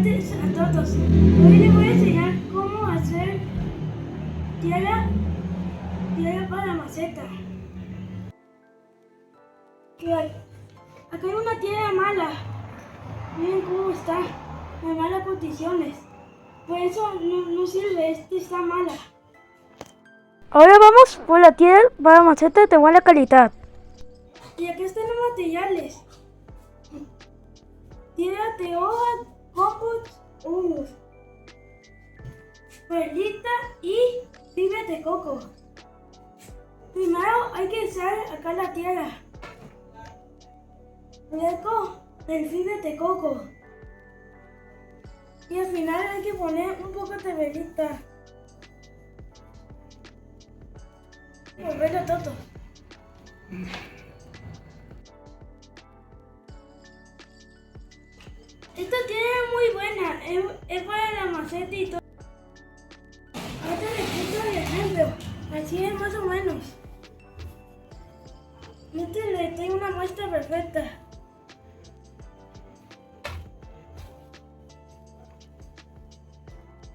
tardes a todos. Hoy les voy a enseñar cómo hacer tierra para maceta. Acá hay una tierra mala. Miren cómo está, en malas condiciones. Por eso no sirve, esta está mala. Ahora vamos por la tierra para maceta de buena calidad. Y aquí están los materiales. Tierra de hoja, compost, humus, perlita y fibra de coco. Primero hay que echar acá la tierra. Luego el fibra de coco. Y al final hay que poner un poco de velita. Y volverlo todo. Esta tierra es muy buena, es para la maceta y todo. Ahorita les quito el ejemplo, así es más o menos. Le tengo una muestra perfecta.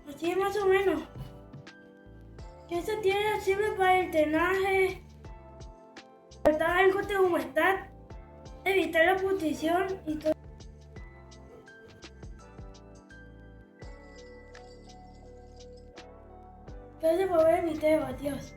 Así es más o menos. Esta tierra sirve para el drenaje, cortar algo de humedad, evitar la pudrición y todo. Gracias por ver el video, adiós.